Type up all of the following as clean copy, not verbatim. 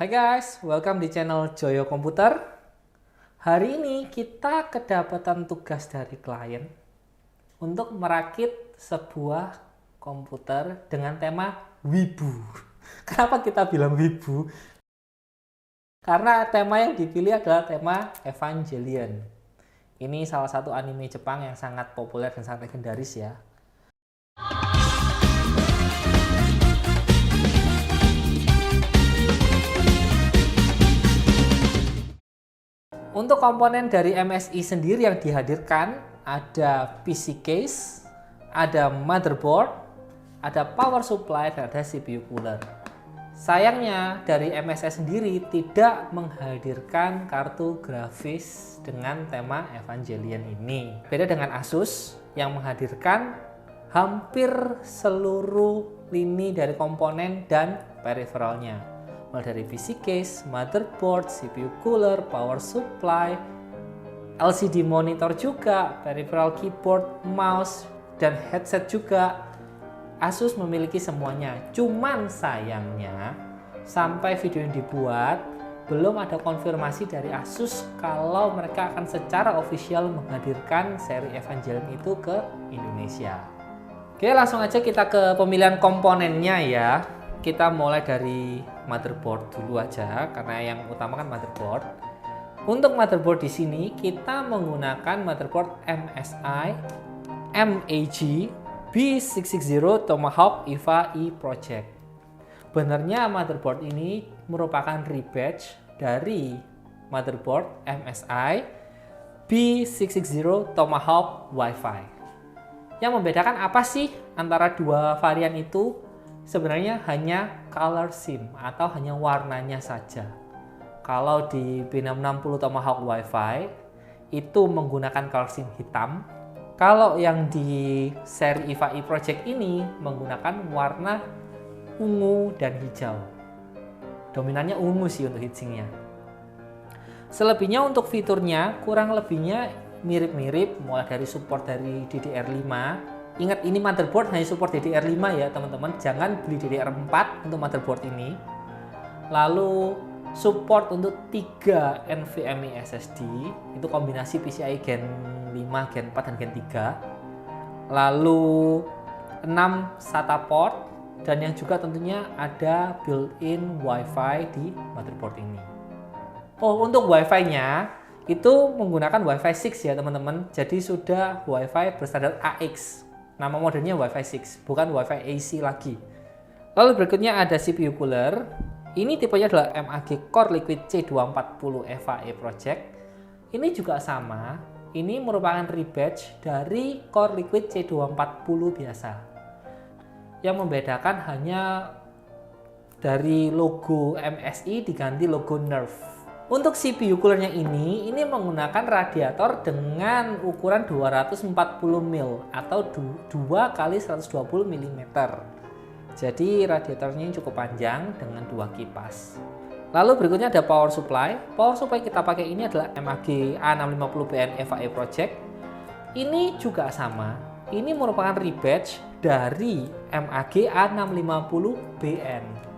Hai guys, welcome di channel Joyo Komputer. Hari ini kita kedapatan tugas dari klien untuk merakit sebuah komputer dengan tema wibu. Kenapa kita bilang wibu? Karena tema yang dipilih adalah tema Evangelion. Ini salah satu anime Jepang yang sangat populer dan sangat legendaris ya. Untuk komponen dari MSI sendiri yang dihadirkan ada PC case, ada motherboard, ada power supply, dan ada CPU cooler. Sayangnya dari MSI sendiri tidak menghadirkan kartu grafis dengan tema Evangelion ini. Beda dengan Asus yang menghadirkan hampir seluruh lini dari komponen dan peripheralnya. Mulai dari PC case, motherboard, CPU cooler, power supply, LCD monitor juga, peripheral keyboard, mouse, dan headset juga. Asus memiliki semuanya. Cuman sayangnya sampai video yang dibuat belum ada konfirmasi dari Asus kalau mereka akan secara official menghadirkan seri Evangelion itu ke Indonesia. Oke, langsung aja kita ke pemilihan komponennya ya. Kita mulai dari motherboard dulu aja karena yang utama kan motherboard. Untuk motherboard di sini kita menggunakan motherboard MSI MAG B660 Tomahawk EVA E Project. Benarnya motherboard ini merupakan rebatch dari motherboard MSI B660 Tomahawk Wi-Fi. Yang membedakan apa sih antara dua varian itu? Sebenarnya hanya color SIM atau hanya warnanya saja. Kalau di B660 Tomahawk Wi-Fi itu menggunakan color SIM hitam. Kalau yang di seri EVA E Project ini menggunakan warna ungu dan hijau. Dominannya ungu sih untuk heatsinknya. Selebihnya untuk fiturnya kurang lebihnya mirip-mirip, mulai dari support dari DDR5. Ingat, ini motherboard hanya support DDR5 ya teman-teman, jangan beli DDR4 untuk motherboard ini. Lalu support untuk 3 NVMe SSD, itu kombinasi PCIe Gen 5, Gen 4, dan Gen 3. Lalu 6 SATA port, dan yang juga tentunya ada built-in WiFi di motherboard ini. Oh, untuk WiFi-nya itu menggunakan WiFi 6 ya teman-teman, jadi sudah WiFi berstandar AX. Nama modelnya Wi-Fi 6, bukan Wi-Fi AC lagi. Lalu berikutnya ada CPU cooler. Ini tipenya adalah MAG Core Liquid C240 EVA E Project. Ini juga sama. Ini merupakan rebatch dari Core Liquid C240 biasa. Yang membedakan hanya dari logo MSI diganti logo Nerf. Untuk CPU coolernya ini menggunakan radiator dengan ukuran 240 mil atau 2 x 120 mm. Jadi radiatornya cukup panjang dengan 2 kipas. Lalu berikutnya ada power supply. Power supply kita pakai ini adalah MAG A650BN EVA E Project. Ini juga sama. Ini merupakan rebatch dari MAG A650BN.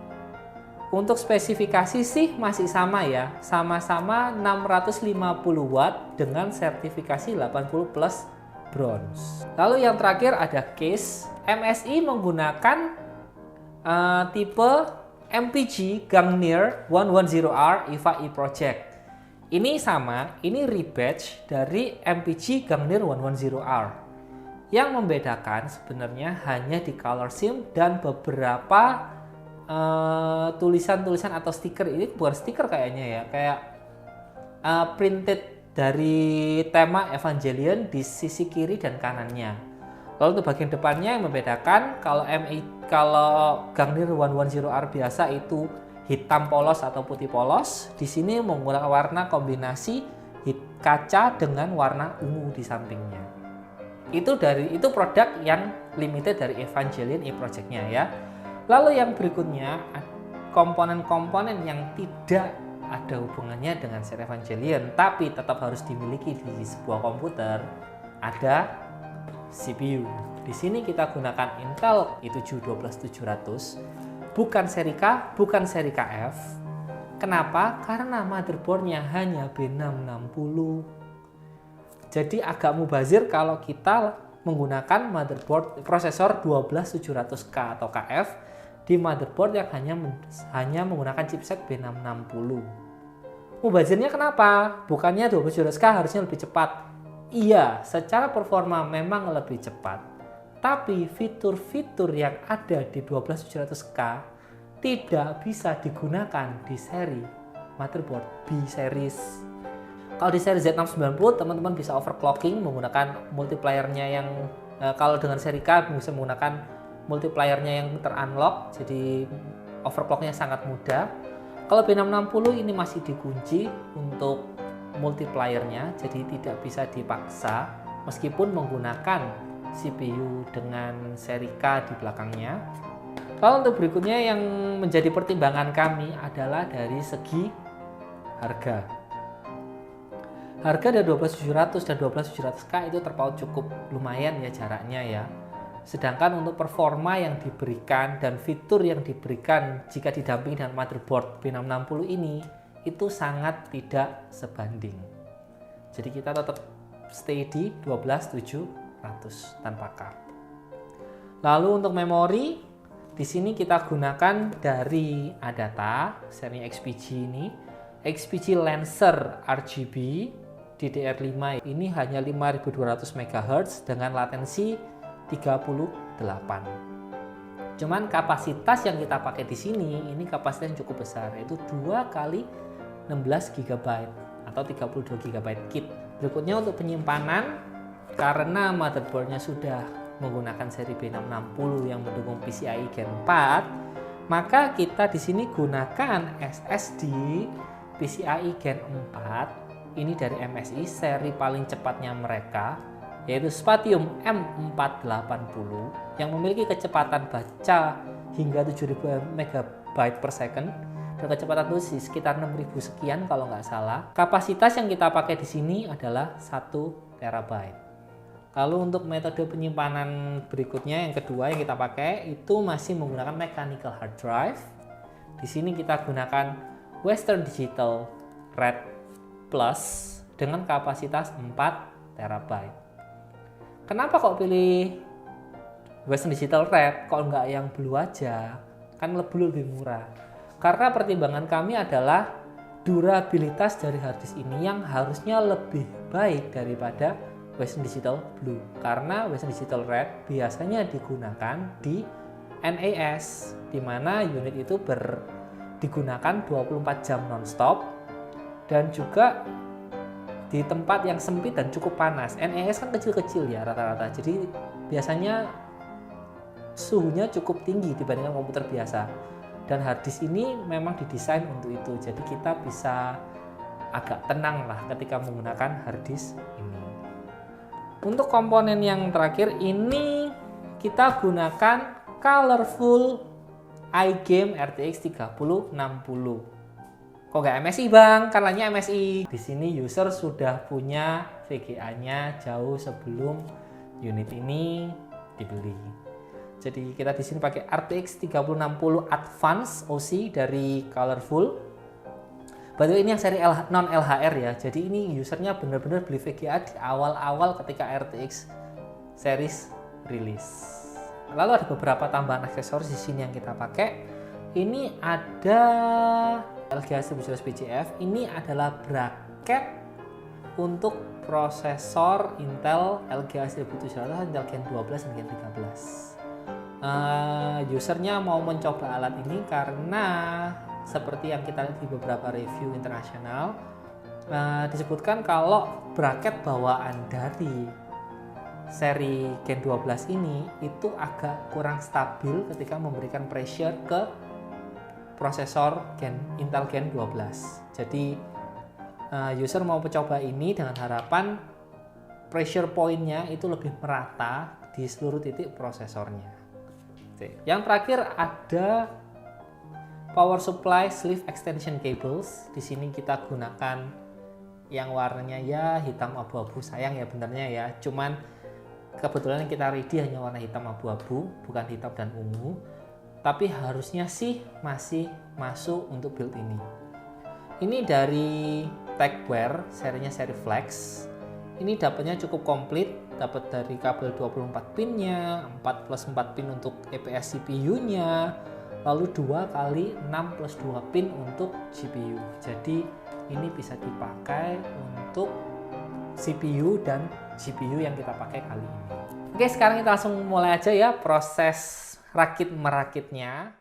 Untuk spesifikasi sih masih sama ya, sama-sama 650 watt dengan sertifikasi 80 plus bronze. Lalu yang terakhir ada case. MSI menggunakan tipe MPG Gangnir 110R EVA E Project. Ini sama, ini rebatch dari MPG Gangnir 110R. Yang membedakan sebenarnya hanya di color SIM dan beberapa tulisan-tulisan atau stiker. Ini bukan stiker kayaknya ya, kayak printed dari tema Evangelion di sisi kiri dan kanannya. Lalu untuk bagian depannya yang membedakan, kalau Gangnir 110R biasa itu hitam polos atau putih polos, di sini menggunakan warna kombinasi kaca dengan warna ungu di sampingnya. Itu produk yang limited dari Evangelion E Project-nya ya. Lalu yang berikutnya, komponen-komponen yang tidak ada hubungannya dengan seri Evangelion tapi tetap harus dimiliki di sebuah komputer, ada CPU. Di sini kita gunakan Intel i7 12700, bukan seri K, bukan seri KF. Kenapa? Karena motherboardnya hanya B660. Jadi agak mubazir kalau kita menggunakan motherboard prosesor 12700K atau KF di motherboard yang hanya menggunakan chipset B660. Mubazirnya kenapa? Bukannya 12700K harusnya lebih cepat. Iya, secara performa memang lebih cepat. Tapi fitur-fitur yang ada di 12700K tidak bisa digunakan di seri motherboard B series. Kalau di seri Z690 teman-teman bisa overclocking menggunakan multipliernya yang kalau dengan seri K bisa menggunakan multipliernya yang terunlock, jadi overclocknya sangat mudah. Kalau B660 ini masih dikunci untuk multipliernya, jadi tidak bisa dipaksa meskipun menggunakan CPU dengan seri K di belakangnya. Kalau untuk berikutnya yang menjadi pertimbangan kami adalah dari segi harga. Harga dari 12700 dan 12700K itu terpaut cukup lumayan ya jaraknya ya. Sedangkan untuk performa yang diberikan dan fitur yang diberikan jika didampingi dengan motherboard B660 ini itu sangat tidak sebanding. Jadi kita tetap stay di 12700 tanpa card. Lalu untuk memori, di sini kita gunakan dari Adata seri XPG ini, XPG Lancer RGB DDR5 ini hanya 5200 MHz dengan latensi 38. Cuman kapasitas yang kita pakai di sini ini kapasitas yang cukup besar, yaitu 2 kali 16 GB atau 32 GB kit. Berikutnya untuk penyimpanan, karena motherboardnya sudah menggunakan seri B660 yang mendukung PCIe Gen 4, maka kita di sini gunakan SSD PCIe Gen 4. Ini dari MSI, seri paling cepatnya mereka, yaitu Spatium M480 yang memiliki kecepatan baca hingga 7000 MB per second dan kecepatan dosis sekitar 6000 sekian kalau nggak salah. Kapasitas yang kita pakai di sini adalah 1 TB. Lalu untuk metode penyimpanan berikutnya yang kedua yang kita pakai itu masih menggunakan mechanical hard drive. Di sini kita gunakan Western Digital Red Plus dengan kapasitas 4 TB. Kenapa kok pilih Western Digital Red kok nggak yang Blue aja? Kan lebih murah. Karena pertimbangan kami adalah durabilitas dari harddisk ini yang harusnya lebih baik daripada Western Digital Blue. Karena Western Digital Red biasanya digunakan di NAS, di mana unit itu digunakan 24 jam nonstop dan juga di tempat yang sempit dan cukup panas. NAS kan kecil-kecil ya rata-rata, jadi biasanya suhunya cukup tinggi dibandingkan komputer biasa. Dan harddisk ini memang didesain untuk itu, jadi kita bisa agak tenang lah ketika menggunakan harddisk ini. Untuk komponen yang terakhir ini kita gunakan Colorful iGame RTX 3060. Kok nggak MSI bang? Karena MSI. Di sini user sudah punya VGA-nya jauh sebelum unit ini dibeli. Jadi kita di sini pakai RTX 3060 Advance OC dari Colorful. By the way, ini yang seri non LHR ya. Jadi ini usernya benar-benar beli VGA di awal-awal ketika RTX series rilis. Lalu ada beberapa tambahan aksesoris di sini yang kita pakai. Ini ada LGA 1700 BCF. Ini adalah bracket untuk prosesor Intel LGA 1700, Intel Gen 12 dan Gen 13. Usernya mau mencoba alat ini karena seperti yang kita lihat di beberapa review internasional, disebutkan kalau bracket bawaan dari seri Gen 12 ini itu agak kurang stabil ketika memberikan pressure ke prosesor Intel Gen 12. Jadi user mau mencoba ini dengan harapan pressure point-nya itu lebih merata di seluruh titik prosesornya. Yang terakhir ada power supply sleeve extension cables. Di sini kita gunakan yang warnanya ya hitam abu-abu, sayang ya benernya ya. Cuman kebetulan yang kita ready hanya warna hitam abu-abu, bukan hitam dan ungu. Tapi harusnya sih masih masuk untuk build ini. Ini dari Techwear, serinya seri Flex. Ini dapatnya cukup komplit, dapat dari kabel 24 pinnya, 4+4 pin untuk EPS CPU-nya, lalu 2x6+2 pin untuk GPU. Jadi ini bisa dipakai untuk CPU dan GPU yang kita pakai kali ini. Oke, sekarang kita langsung mulai aja ya proses rakit merakitnya.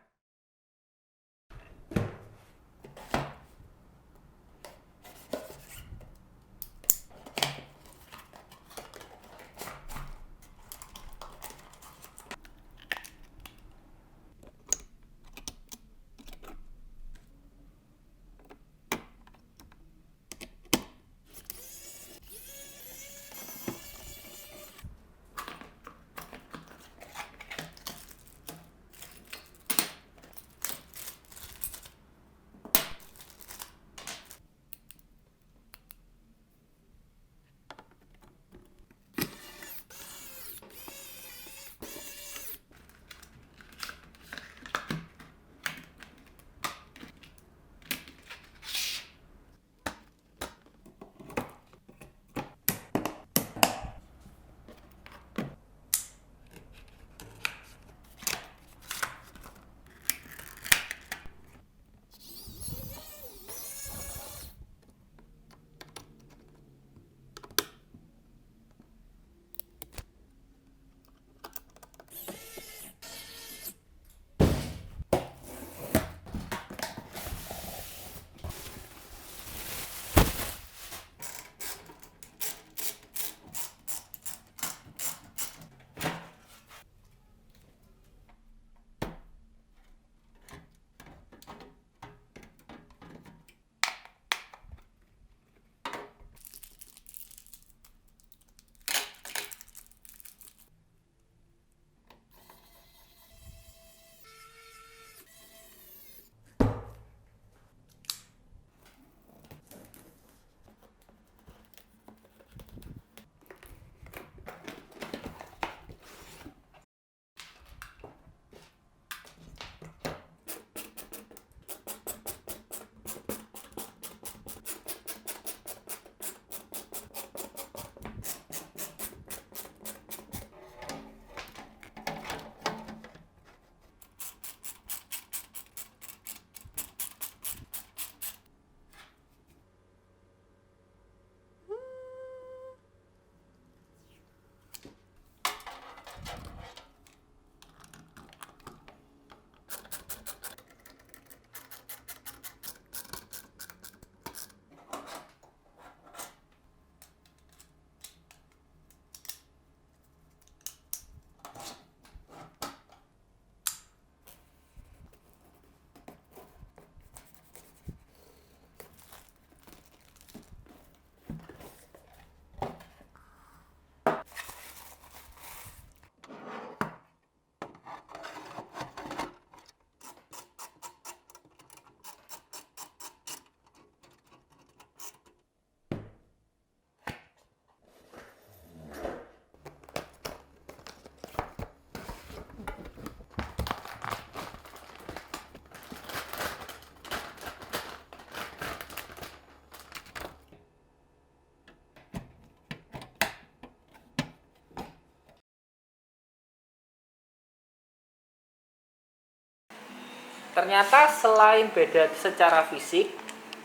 Ternyata selain beda secara fisik,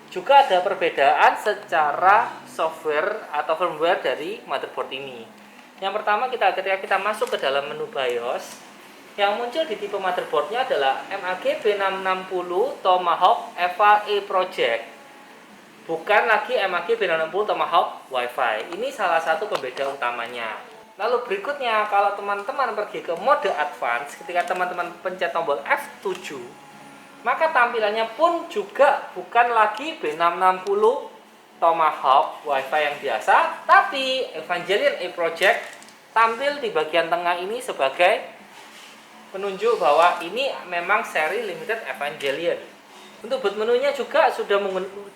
juga ada perbedaan secara software atau firmware dari motherboard ini. Yang pertama, ketika kita masuk ke dalam menu BIOS, yang muncul di tipe motherboardnya adalah MAG B660 Tomahawk EVA E Project, bukan lagi MAG B660 Tomahawk Wi-Fi. Ini salah satu pembeda utamanya. Lalu berikutnya, kalau teman-teman pergi ke mode advance, ketika teman-teman pencet tombol F7, maka tampilannya pun juga bukan lagi B660 Tomahawk Wi-Fi yang biasa, tapi Evangelion E Project tampil di bagian tengah ini sebagai penunjuk bahwa ini memang seri limited Evangelion. Untuk boot menunya juga sudah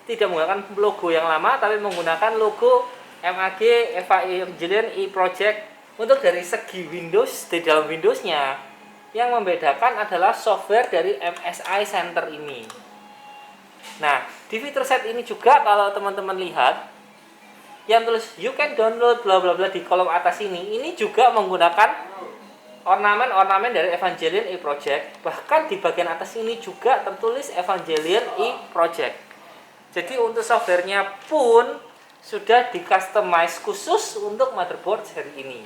tidak menggunakan logo yang lama, tapi menggunakan logo MAG Evangelion E Project. Untuk dari segi Windows, di dalam Windowsnya, yang membedakan adalah software dari MSI Center ini. Nah, Di fitur set ini juga kalau teman-teman lihat yang tulis you can download bla bla bla di kolom atas ini juga menggunakan ornamen-ornamen dari Evangelion e-Project. Bahkan di bagian atas ini juga tertulis Evangelion e-Project. Jadi untuk softwarenya pun sudah di-customize khusus untuk motherboard seri ini.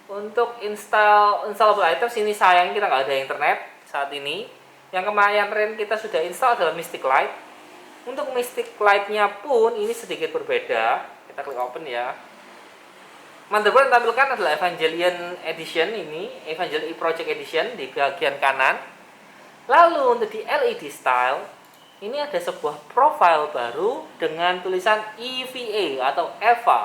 Untuk installable items ini sayang kita nggak ada internet saat ini. Yang kemarin kita sudah install adalah Mystic Light. Untuk Mystic Light-nya pun ini sedikit berbeda. Kita klik open ya. Motherboard yang tampilkan adalah Evangelion Edition ini, Evangelion e-Project Edition di bagian kanan. Lalu untuk di LED style, ini ada sebuah profile baru dengan tulisan EVA atau EVA.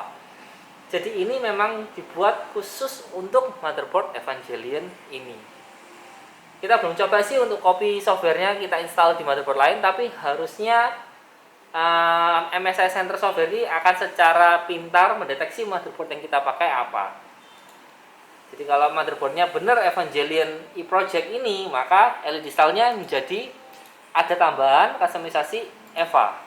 Jadi ini memang dibuat khusus untuk motherboard Evangelion ini. Kita belum coba sih untuk copy softwarenya kita install di motherboard lain, tapi harusnya MSI Center Software ini akan secara pintar mendeteksi motherboard yang kita pakai apa. Jadi kalau motherboardnya benar Evangelion e-Project ini, maka LED style-nya menjadi ada tambahan customisasi EVA.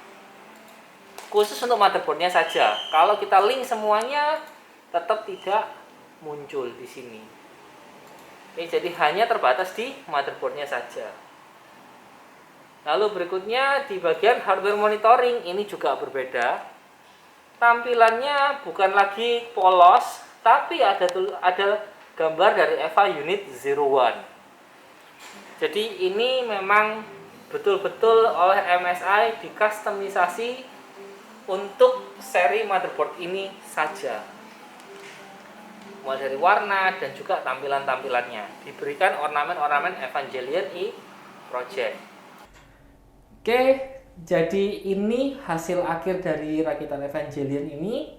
Khusus untuk motherboardnya saja. Kalau kita link semuanya tetap tidak muncul di sini. Ini jadi hanya terbatas di motherboardnya saja. Lalu berikutnya di bagian hardware monitoring ini juga berbeda. Tampilannya bukan lagi polos, tapi ada gambar dari EVA Unit 01. Jadi ini memang betul-betul oleh MSI dikustomisasi untuk seri motherboard ini saja. Mulai dari warna dan juga tampilan-tampilannya diberikan ornamen-ornamen Evangelion e-Project. Oke, jadi ini hasil akhir dari rakitan Evangelion ini.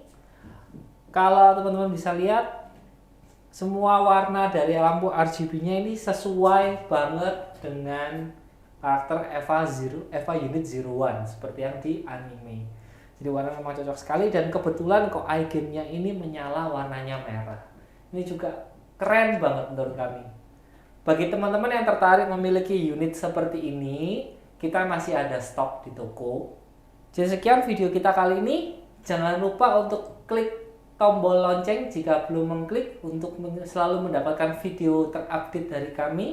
Kalau teman-teman bisa lihat, semua warna dari lampu RGB-nya ini sesuai banget dengan karakter EVA Unit 01 seperti yang di anime. Jadi warna memang cocok sekali dan kebetulan kok iGame-nya ini menyala warnanya merah. Ini juga keren banget menurut kami. Bagi teman-teman yang tertarik memiliki unit seperti ini, kita masih ada stok di toko. Jadi sekian video kita kali ini. Jangan lupa untuk klik tombol lonceng jika belum mengklik untuk selalu mendapatkan video terupdate dari kami.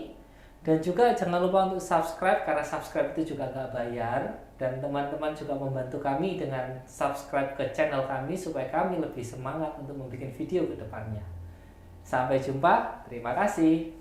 Dan juga jangan lupa untuk subscribe karena subscribe itu juga nggak bayar. Dan teman-teman juga membantu kami dengan subscribe ke channel kami supaya kami lebih semangat untuk membuat video ke depannya. Sampai jumpa, terima kasih.